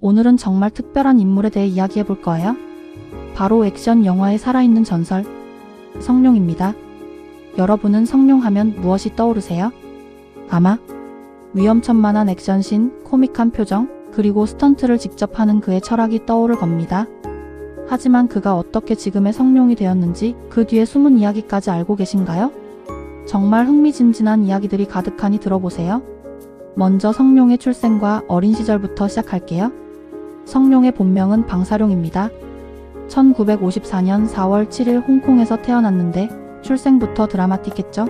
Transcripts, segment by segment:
오늘은 정말 특별한 인물에 대해 이야기해 볼 거예요. 바로 액션 영화의 살아있는 전설, 성룡입니다. 여러분은 성룡 하면 무엇이 떠오르세요? 아마 위험천만한 액션씬, 코믹한 표정, 그리고 스턴트를 직접 하는 그의 철학이 떠오를 겁니다. 하지만 그가 어떻게 지금의 성룡이 되었는지 그 뒤에 숨은 이야기까지 알고 계신가요? 정말 흥미진진한 이야기들이 가득하니 들어보세요. 먼저 성룡의 출생과 어린 시절부터 시작할게요. 성룡의 본명은 방사룡입니다. 1954년 4월 7일 홍콩에서 태어났는데 출생부터 드라마틱했죠.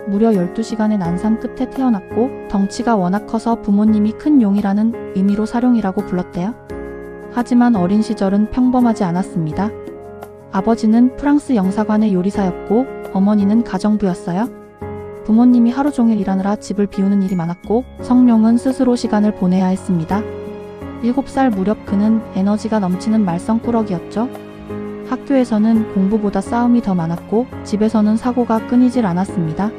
무려 12시간의 난산 끝에 태어났고 덩치가 워낙 커서 부모님이 큰 용이라는 의미로 사룡이라고 불렀대요. 하지만 어린 시절은 평범하지 않았습니다. 아버지는 프랑스 영사관의 요리사였고 어머니는 가정부였어요. 부모님이 하루 종일 일하느라 집을 비우는 일이 많았고 성룡은 스스로 시간을 보내야 했습니다. 7살 무렵 그는 에너지가 넘치는 말썽꾸러기였죠. 학교에서는 공부보다 싸움이 더 많았고 집에서는 사고가 끊이질 않았습니다.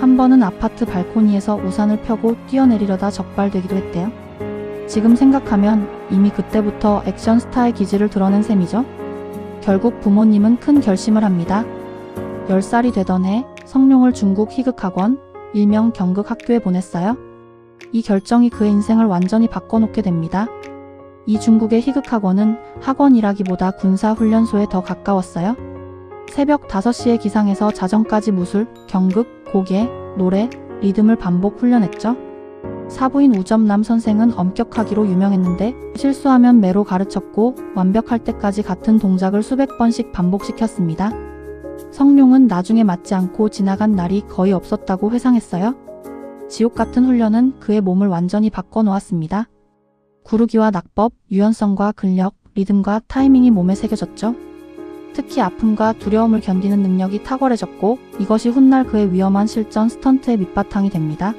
한 번은 아파트 발코니에서 우산을 펴고 뛰어내리려다 적발되기도 했대요. 지금 생각하면 이미 그때부터 액션 스타의 기질을 드러낸 셈이죠. 결국 부모님은 큰 결심을 합니다. 10살이 되던 해 성룡을 중국 희극학원, 일명 경극학교에 보냈어요. 이 결정이 그의 인생을 완전히 바꿔놓게 됩니다. 이 중국의 희극학원은 학원이라기보다 군사훈련소에 더 가까웠어요. 새벽 5시에 기상해서 자정까지 무술, 경극, 고개, 노래, 리듬을 반복 훈련했죠. 사부인 우점남 선생은 엄격하기로 유명했는데 실수하면 매로 가르쳤고 완벽할 때까지 같은 동작을 수백 번씩 반복시켰습니다. 성룡은 나중에 맞지 않고 지나간 날이 거의 없었다고 회상했어요. 지옥 같은 훈련은 그의 몸을 완전히 바꿔놓았습니다. 구르기와 낙법, 유연성과 근력, 리듬과 타이밍이 몸에 새겨졌죠. 특히 아픔과 두려움을 견디는 능력이 탁월해졌고 이것이 훗날 그의 위험한 실전 스턴트의 밑바탕이 됩니다.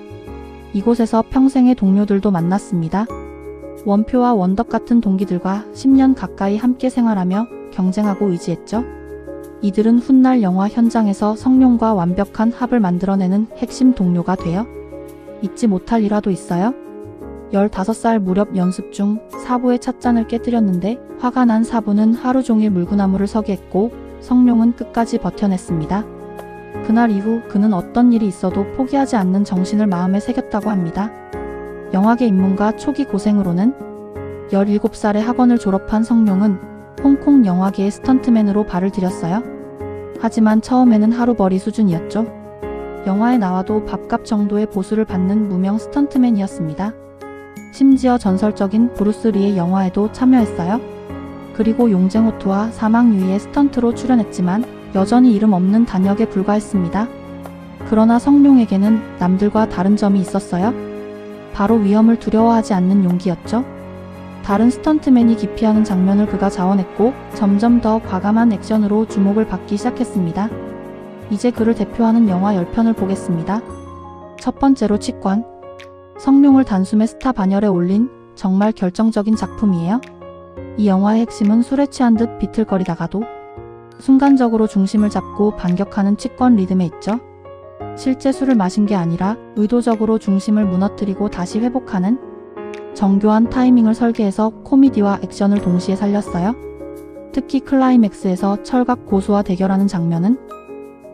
이곳에서 평생의 동료들도 만났습니다. 원표와 원덕 같은 동기들과 10년 가까이 함께 생활하며 경쟁하고 의지했죠. 이들은 훗날 영화 현장에서 성룡과 완벽한 합을 만들어내는 핵심 동료가 되어 잊지 못할 일화도 있어요. 15살 무렵 연습 중 사부의 찻잔을 깨뜨렸는데 화가 난 사부는 하루 종일 물구나무를 서게 했고 성룡은 끝까지 버텨냈습니다. 그날 이후 그는 어떤 일이 있어도 포기하지 않는 정신을 마음에 새겼다고 합니다. 영화계 입문과 초기 고생으로는 17살에 학원을 졸업한 성룡은 홍콩 영화계의 스턴트맨으로 발을 들였어요. 하지만 처음에는 하루벌이 수준이었죠. 영화에 나와도 밥값 정도의 보수를 받는 무명 스턴트맨이었습니다. 심지어 전설적인 브루스 리의 영화에도 참여했어요. 그리고 용쟁호투와 사망유의의 스턴트로 출연했지만 여전히 이름 없는 단역에 불과했습니다. 그러나 성룡에게는 남들과 다른 점이 있었어요. 바로 위험을 두려워하지 않는 용기였죠. 다른 스턴트맨이 기피하는 장면을 그가 자원했고 점점 더 과감한 액션으로 주목을 받기 시작했습니다. 이제 그를 대표하는 영화 10편을 보겠습니다. 첫 번째로 치권. 성룡을 단숨에 스타 반열에 올린 정말 결정적인 작품이에요. 이 영화의 핵심은 술에 취한 듯 비틀거리다가도 순간적으로 중심을 잡고 반격하는 치권 리듬에 있죠. 실제 술을 마신 게 아니라 의도적으로 중심을 무너뜨리고 다시 회복하는 정교한 타이밍을 설계해서 코미디와 액션을 동시에 살렸어요. 특히 클라이맥스에서 철각 고수와 대결하는 장면은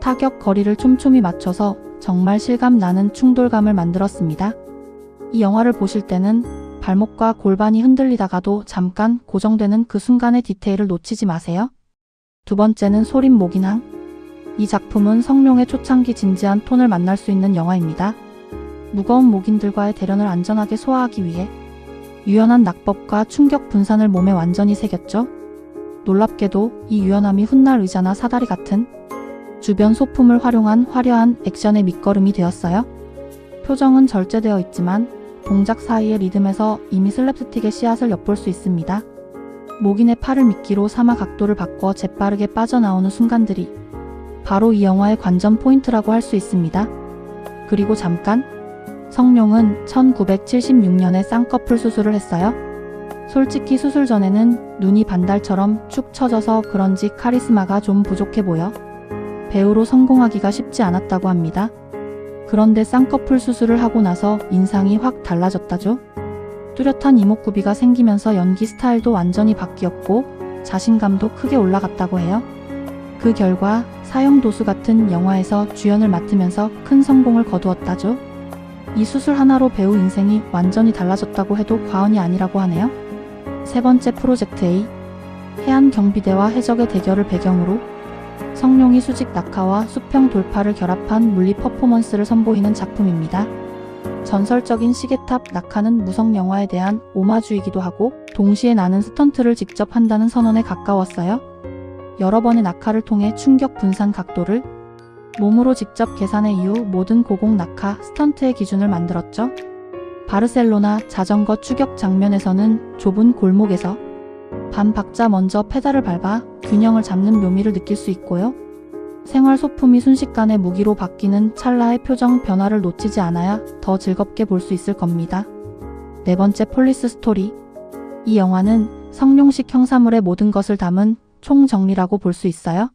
타격 거리를 촘촘히 맞춰서 정말 실감 나는 충돌감을 만들었습니다. 이 영화를 보실 때는 발목과 골반이 흔들리다가도 잠깐 고정되는 그 순간의 디테일을 놓치지 마세요. 두 번째는 소림 목인항. 이 작품은 성룡의 초창기 진지한 톤을 만날 수 있는 영화입니다. 무거운 목인들과의 대련을 안전하게 소화하기 위해 유연한 낙법과 충격 분산을 몸에 완전히 새겼죠. 놀랍게도 이 유연함이 훗날 의자나 사다리 같은 주변 소품을 활용한 화려한 액션의 밑거름이 되었어요. 표정은 절제되어 있지만 동작 사이의 리듬에서 이미 슬랩스틱의 씨앗을 엿볼 수 있습니다. 목인의 팔을 미끼로 삼아 각도를 바꿔 재빠르게 빠져나오는 순간들이 바로 이 영화의 관전 포인트라고 할 수 있습니다. 그리고 잠깐, 성룡은 1976년에 쌍꺼풀 수술을 했어요. 솔직히 수술 전에는 눈이 반달처럼 축 처져서 그런지 카리스마가 좀 부족해 보여 배우로 성공하기가 쉽지 않았다고 합니다. 그런데 쌍꺼풀 수술을 하고 나서 인상이 확 달라졌다죠. 뚜렷한 이목구비가 생기면서 연기 스타일도 완전히 바뀌었고 자신감도 크게 올라갔다고 해요. 그 결과 사형도수 같은 영화에서 주연을 맡으면서 큰 성공을 거두었다죠. 이 수술 하나로 배우 인생이 완전히 달라졌다고 해도 과언이 아니라고 하네요. 세 번째 프로젝트 A. 해안경비대와 해적의 대결을 배경으로 성룡이 수직 낙하와 수평 돌파를 결합한 물리 퍼포먼스를 선보이는 작품입니다. 전설적인 시계탑 낙하는 무성 영화에 대한 오마주이기도 하고 동시에 나는 스턴트를 직접 한다는 선언에 가까웠어요. 여러 번의 낙하를 통해 충격 분산 각도를 몸으로 직접 계산해 이후 모든 고공 낙하 스턴트의 기준을 만들었죠. 바르셀로나 자전거 추격 장면에서는 좁은 골목에서 반 박자 먼저 페달을 밟아 균형을 잡는 묘미를 느낄 수 있고요. 생활 소품이 순식간에 무기로 바뀌는 찰나의 표정 변화를 놓치지 않아야 더 즐겁게 볼 수 있을 겁니다. 네 번째 폴리스 스토리. 이 영화는 성룡식 형사물의 모든 것을 담은 총정리라고 볼 수 있어요.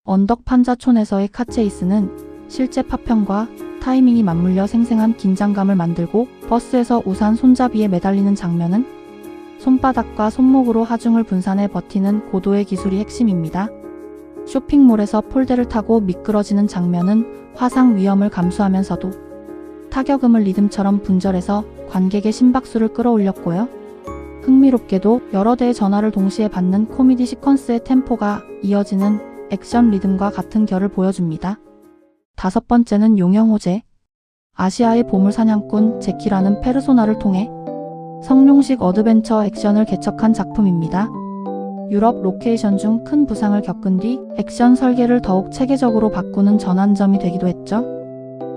언덕 판자촌에서의 카체이스는 실제 파편과 타이밍이 맞물려 생생한 긴장감을 만들고 버스에서 우산 손잡이에 매달리는 장면은 손바닥과 손목으로 하중을 분산해 버티는 고도의 기술이 핵심입니다. 쇼핑몰에서 폴대를 타고 미끄러지는 장면은 화상 위험을 감수하면서도 타격음을 리듬처럼 분절해서 관객의 심박수를 끌어올렸고요. 흥미롭게도 여러 대의 전화를 동시에 받는 코미디 시퀀스의 템포가 이어지는 액션 리듬과 같은 결을 보여줍니다. 다섯 번째는 용영호재. 아시아의 보물 사냥꾼 제키라는 페르소나를 통해 성룡식 어드벤처 액션을 개척한 작품입니다. 유럽 로케이션 중 큰 부상을 겪은 뒤 액션 설계를 더욱 체계적으로 바꾸는 전환점이 되기도 했죠.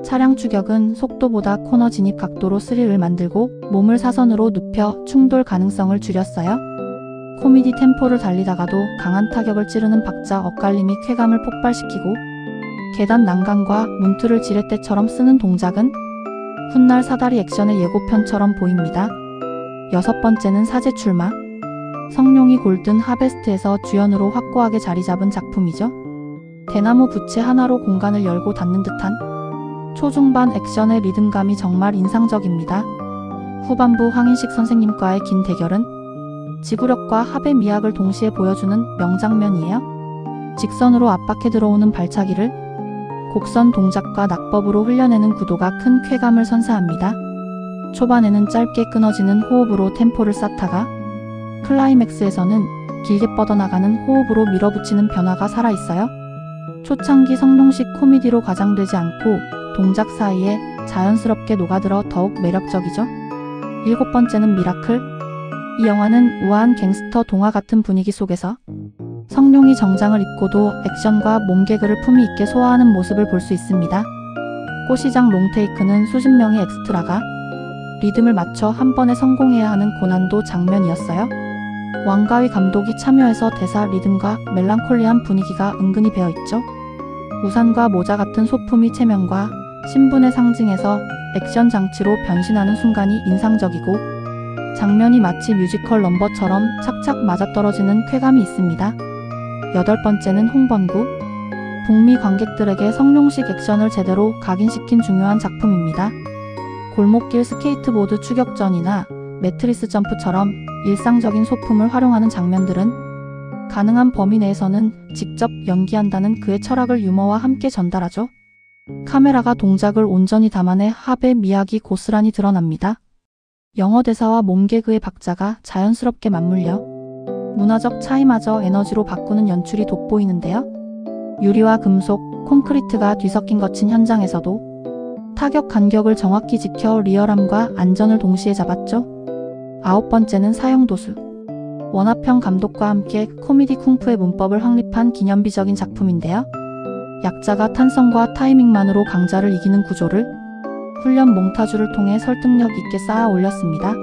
차량 추격은 속도보다 코너 진입 각도로 스릴을 만들고 몸을 사선으로 눕혀 충돌 가능성을 줄였어요. 코미디 템포를 달리다가도 강한 타격을 찌르는 박자 엇갈림이 쾌감을 폭발시키고 계단 난간과 문틀을 지렛대처럼 쓰는 동작은 훗날 사다리 액션의 예고편처럼 보입니다. 여섯 번째는 사제 출마. 성룡이 골든 하베스트에서 주연으로 확고하게 자리 잡은 작품이죠. 대나무 부채 하나로 공간을 열고 닫는 듯한 초중반 액션의 리듬감이 정말 인상적입니다. 후반부 황인식 선생님과의 긴 대결은 지구력과 합의 미학을 동시에 보여주는 명장면이에요. 직선으로 압박해 들어오는 발차기를 곡선 동작과 낙법으로 흘려내는 구도가 큰 쾌감을 선사합니다. 초반에는 짧게 끊어지는 호흡으로 템포를 쌓다가 클라이맥스에서는 길게 뻗어나가는 호흡으로 밀어붙이는 변화가 살아있어요. 초창기 성룡식 코미디로 과장되지 않고 동작 사이에 자연스럽게 녹아들어 더욱 매력적이죠. 일곱 번째는 미라클. 이 영화는 우아한 갱스터 동화 같은 분위기 속에서 성룡이 정장을 입고도 액션과 몸개그를 품위 있게 소화하는 모습을 볼 수 있습니다. 꽃시장 롱테이크는 수십 명의 엑스트라가 리듬을 맞춰 한 번에 성공해야 하는 고난도 장면이었어요. 왕가위 감독이 참여해서 대사 리듬과 멜랑콜리한 분위기가 은근히 배어있죠. 우산과 모자 같은 소품이 체면과 신분의 상징에서 액션 장치로 변신하는 순간이 인상적이고 장면이 마치 뮤지컬 넘버처럼 착착 맞아떨어지는 쾌감이 있습니다. 여덟 번째는 홍번구. 북미 관객들에게 성룡식 액션을 제대로 각인시킨 중요한 작품입니다. 골목길 스케이트보드 추격전이나 매트리스 점프처럼 일상적인 소품을 활용하는 장면들은 가능한 범위 내에서는 직접 연기한다는 그의 철학을 유머와 함께 전달하죠. 카메라가 동작을 온전히 담아내 합의 미학이 고스란히 드러납니다. 영어 대사와 몸개그의 박자가 자연스럽게 맞물려 문화적 차이마저 에너지로 바꾸는 연출이 돋보이는데요. 유리와 금속, 콘크리트가 뒤섞인 거친 현장에서도 타격 간격을 정확히 지켜 리얼함과 안전을 동시에 잡았죠. 아홉 번째는 사형도수. 원화평 감독과 함께 코미디 쿵푸의 문법을 확립한 기념비적인 작품인데요. 약자가 탄성과 타이밍만으로 강자를 이기는 구조를 훈련 몽타주를 통해 설득력 있게 쌓아 올렸습니다.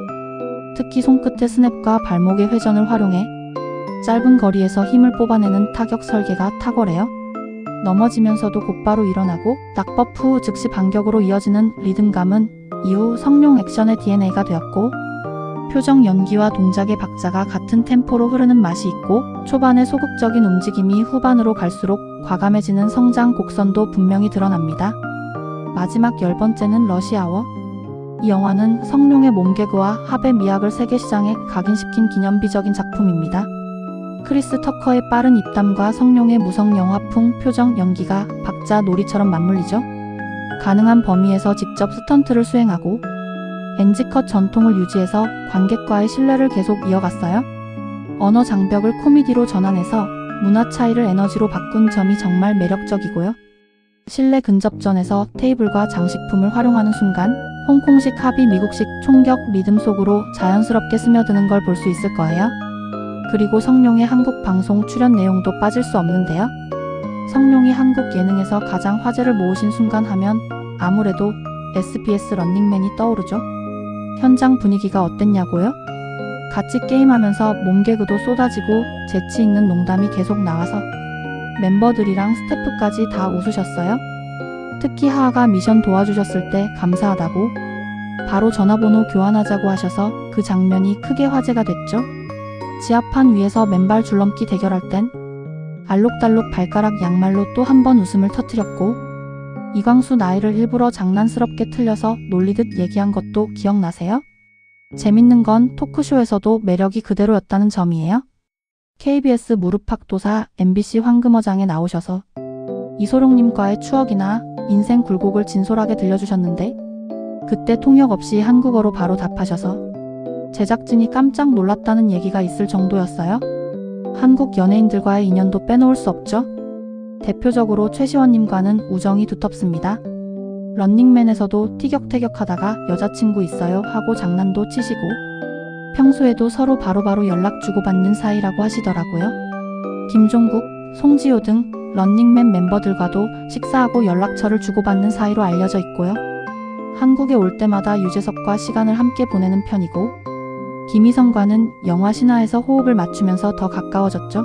특히 손끝의 스냅과 발목의 회전을 활용해 짧은 거리에서 힘을 뽑아내는 타격 설계가 탁월해요. 넘어지면서도 곧바로 일어나고 낙법 후 즉시 반격으로 이어지는 리듬감은 이후 성룡 액션의 DNA가 되었고 표정 연기와 동작의 박자가 같은 템포로 흐르는 맛이 있고 초반의 소극적인 움직임이 후반으로 갈수록 과감해지는 성장 곡선도 분명히 드러납니다. 마지막 열 번째는 러시아워. 이 영화는 성룡의 몸개그와 합의 미학을 세계시장에 각인시킨 기념비적인 작품입니다. 크리스 터커의 빠른 입담과 성룡의 무성 영화풍 표정 연기가 박자 놀이처럼 맞물리죠. 가능한 범위에서 직접 스턴트를 수행하고 NG컷 전통을 유지해서 관객과의 신뢰를 계속 이어갔어요. 언어 장벽을 코미디로 전환해서 문화 차이를 에너지로 바꾼 점이 정말 매력적이고요. 실내 근접전에서 테이블과 장식품을 활용하는 순간 홍콩식 합의 미국식 총격 리듬 속으로 자연스럽게 스며드는 걸 볼 수 있을 거예요. 그리고 성룡의 한국 방송 출연 내용도 빠질 수 없는데요. 성룡이 한국 예능에서 가장 화제를 모으신 순간 하면 아무래도 SBS 런닝맨이 떠오르죠. 현장 분위기가 어땠냐고요? 같이 게임하면서 몸개그도 쏟아지고 재치 있는 농담이 계속 나와서 멤버들이랑 스태프까지 다 웃으셨어요. 특히 하하가 미션 도와주셨을 때 감사하다고 바로 전화번호 교환하자고 하셔서 그 장면이 크게 화제가 됐죠. 지하판 위에서 맨발 줄넘기 대결할 땐 알록달록 발가락 양말로 또 한 번 웃음을 터뜨렸고 이광수 나이를 일부러 장난스럽게 틀려서 놀리듯 얘기한 것도 기억나세요? 재밌는 건 토크쇼에서도 매력이 그대로였다는 점이에요. KBS 무릎팍도사 MBC 황금어장에 나오셔서 이소룡님과의 추억이나 인생 굴곡을 진솔하게 들려주셨는데 그때 통역 없이 한국어로 바로 답하셔서 제작진이 깜짝 놀랐다는 얘기가 있을 정도였어요. 한국 연예인들과의 인연도 빼놓을 수 없죠. 대표적으로 최시원님과는 우정이 두텁습니다. 런닝맨에서도 티격태격하다가 여자친구 있어요 하고 장난도 치시고 평소에도 서로 바로바로 연락 주고받는 사이라고 하시더라고요. 김종국, 송지효 등 런닝맨 멤버들과도 식사하고 연락처를 주고받는 사이로 알려져 있고요. 한국에 올 때마다 유재석과 시간을 함께 보내는 편이고 김희성과는 영화 신화에서 호흡을 맞추면서 더 가까워졌죠.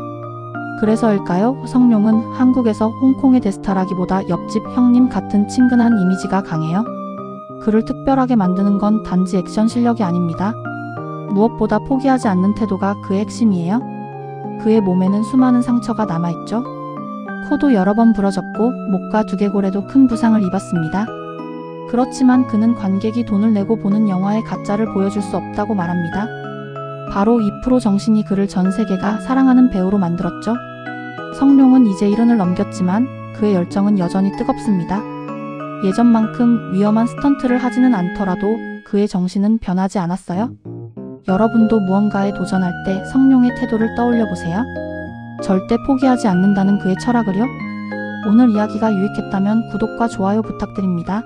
그래서일까요? 성룡은 한국에서 홍콩의 대스타라기보다 옆집 형님 같은 친근한 이미지가 강해요. 그를 특별하게 만드는 건 단지 액션 실력이 아닙니다. 무엇보다 포기하지 않는 태도가 그의 핵심이에요. 그의 몸에는 수많은 상처가 남아있죠. 코도 여러 번 부러졌고 목과 두개골에도 큰 부상을 입었습니다. 그렇지만 그는 관객이 돈을 내고 보는 영화의 가짜를 보여줄 수 없다고 말합니다. 바로 이 프로 정신이 그를 전 세계가 사랑하는 배우로 만들었죠. 성룡은 이제 70을 넘겼지만 그의 열정은 여전히 뜨겁습니다. 예전만큼 위험한 스턴트를 하지는 않더라도 그의 정신은 변하지 않았어요. 여러분도 무언가에 도전할 때 성룡의 태도를 떠올려 보세요. 절대 포기하지 않는다는 그의 철학을요. 오늘 이야기가 유익했다면 구독과 좋아요 부탁드립니다.